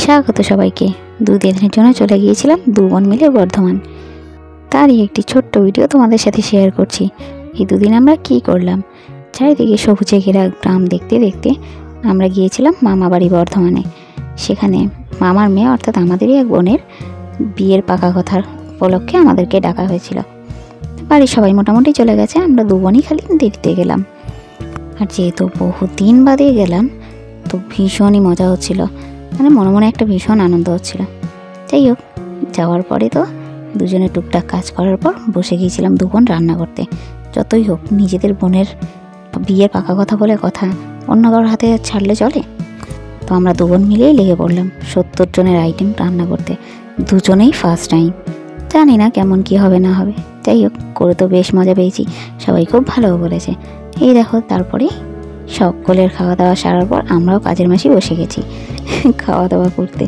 স্বাগত সবাইকে। 2 দিনের জন্য চলে গিয়েছিলাম 2 বোন মিলে বর্ধমান। তারই একটি ছোট্ট ভিডিও তোমাদের সাথে শেয়ার করছি। এই 2 দিন আমরা কি করলাম। চারিদিকে সবুজে ঘেরা গ্রাম দেখতে দেখতে আমরা গিয়েছিলাম মামা বাড়ি বর্ধমানে। সেখানে মামার মেয়ে অর্থাৎ আমাদেরই এক বোনের বিয়ের পাকা কথার উপলক্ষে আমাদেরকে ডাকা হয়েছিল। বাড়ির সবাই মোটামুটি চলে গেছে, আমরা 2 বোনই খালি দেরিতে গেলাম। আর যেহেতু বহুদিন বাদে গেলাম তো ভীষণই মজা হচ্ছিল, মানে মনে মনে একটা ভীষণ আনন্দ হচ্ছিল। যাই হোক, যাওয়ার পরে তো দুজনে টুকটাক কাজ করার পর বসে গিয়েছিলাম 2 বোন রান্না করতে। যতই হোক নিজেদের বোনের বিয়ের পাকা কথা বলে কথা অন্য কারোর হাতে ছাড়লে চলে। তো আমরা 2 বোন মিলেই লেগে পড়লাম 70 জনের আইটেম রান্না করতে। দুজনেই ফার্স্ট টাইম, জানি না কেমন কি হবে না হবে। যাই হোক, করে তো বেশ মজা পেয়েছি, সবাই খুব ভালো বলেছে। এই দেখো, তারপরে সকলের খাওয়া দাওয়া সারার পর আমরাও কাজের মাসি বসে গেছি খাওয়া দাওয়া করতে।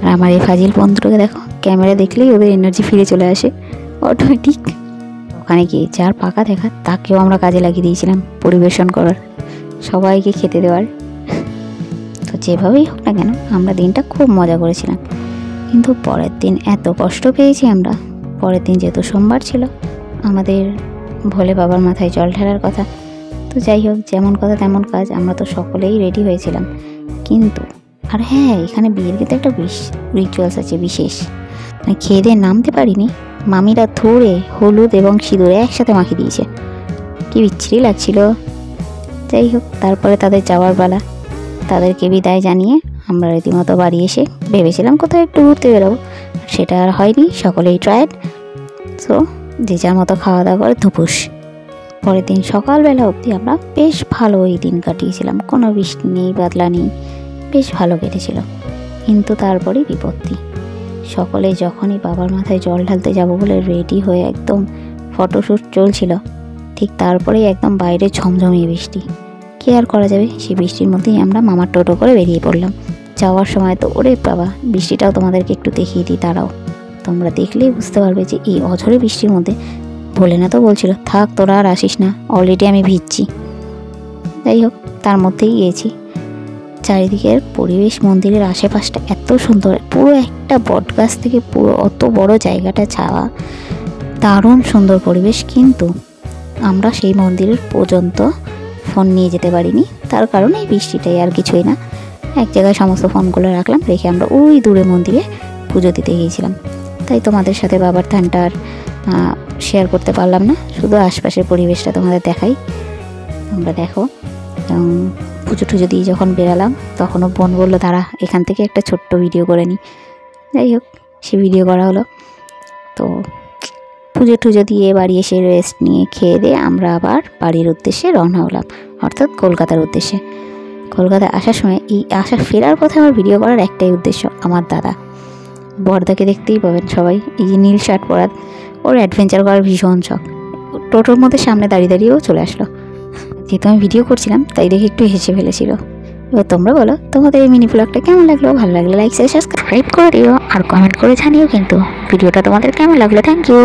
আর আমার এই ফাজিল বন্ধুটাকে দেখো, ক্যামেরা দেখলেই ওদের এনার্জি ফিরে চলে আসে অটোমেটিক। ওখানে গিয়ে যার পাকা দেখা তাকেও আমরা কাজে লাগিয়ে দিয়েছিলাম পরিবেশন করার, সবাইকে খেতে দেওয়ার। তো যেভাবেই হোক না কেন আমরা দিনটা খুব মজা করেছিলাম। কিন্তু পরের দিন এত কষ্ট পেয়েছি আমরা। পরের দিন যেহেতু সোমবার ছিল, আমাদের ভোলে বাবার মাথায় জল ঢালার কথা। তো যাই হোক, যেমন কথা তেমন কাজ, আমরা তো সকলেই রেডি হয়েছিলাম। কিন্তু আর হ্যাঁ, এখানে বিয়ের কিন্তু একটা রিচুয়ালস আছে বিশেষ, মানে খেয়ে দিয়ে নামতে পারিনি, মামিরা ধরে হলুদ এবং সিঁদুরে একসাথে মাখিয়ে দিয়েছে। কি বিচ্ছিরি লাগছিল। যাই হোক, তারপরে তাদের যাওয়ার বেলা, তাদেরকে বিদায় জানিয়ে আমরা রীতিমতো বাড়ি এসে ভেবেছিলাম কোথাও একটু ঘুরতে বেরোবো, সেটা আর হয়নি। সকলেই টায়ার্ড, সো যে যার মতো খাওয়া দাওয়া করে ধুপুস। পরের দিন সকালবেলা অবধি আমরা বেশ ভালো এই দিন কাটিয়েছিলাম, কোনো বৃষ্টি নেই, বাদলা নেই, বেশ ভালো কেটেছিল। কিন্তু তারপরেই বিপত্তি। সকলে যখনই বাবার মাথায় জল ঢালতে যাব বলে রেডি হয়ে একদম ফটোশ্যুট চলছিল, ঠিক তারপরেই একদম বাইরে ঝমঝমিয়ে বৃষ্টি। কী আর করা যাবে, সেই বৃষ্টির মধ্যেই আমরা মামার টোটো করে বেরিয়ে পড়লাম। যাওয়ার সময় তো ওরে বাবা, বৃষ্টিটাও তোমাদেরকে একটু দেখিয়ে দিই, তারাও তোমরা দেখলেই বুঝতে পারবে যে এই অঝরে বৃষ্টির মধ্যে বলে না তো বলছিল, থাক তোরা আর আসিস না, অলরেডি আমি ভিজছি। যাই হোক, তার মধ্যেই গিয়েছি। চারিদিকের পরিবেশ, মন্দিরের আশেপাশটা এত সুন্দর, পুরো একটা বট গাছ থেকে পুরো অত বড় জায়গাটা ছাওয়া, দারুণ সুন্দর পরিবেশ। কিন্তু আমরা সেই মন্দিরের পর্যন্ত ফোন নিয়ে যেতে পারিনি, তার কারণ এই বৃষ্টিটাই, আর কিছুই না। এক জায়গায় সমস্ত ফোনগুলো রাখলাম, রেখে আমরা ওই দূরে মন্দিরে পুজো দিতে গিয়েছিলাম। তাই তোমাদের সাথে বাবার ধানটা আর শেয়ার করতে পারলাম না, শুধু আশপাশের পরিবেশটা তোমাদের দেখাই। তোমরা দেখো, পুজো টুজো দিয়ে যখন বেরালাম তখনও বোন বললো দাঁড়া এখান থেকে একটা ছোট্ট ভিডিও করে নিই। যাই হোক, সে ভিডিও করা হলো। তো পুজো টুজো দিয়ে বাড়ি এসে রেস্ট নিয়ে খেয়ে দিয়ে আমরা আবার বাড়ির উদ্দেশ্যে রওনা হলাম, অর্থাৎ কলকাতার উদ্দেশ্যে। কলকাতায় আসার সময়, এই ফেরার পথে আমার ভিডিও করার একটাই উদ্দেশ্য, আমার দাদা বড়দাকে দেখতেই পাবেন সবাই, এই যে নীল শার্ট পরা, ওর অ্যাডভেঞ্চার করার ভীষণ শখ। টোটোর মধ্যে সামনে দাঁড়িয়ে দাঁড়িয়েও চলে আসলো। যেহেতু আমি ভিডিও করছিলাম তাই দেখে একটু হেসে ফেলেছিল। এবার তোমরা বলো তোমাদের এই মিনি ব্লগটা কেমন লাগলো। ভালো লাগলে লাইক শেয়ার সাবস্ক্রাইব করে দিও, আর কমেন্ট করে জানিও কিন্তু ভিডিওটা তোমাদের কেমন লাগলো। Thank you.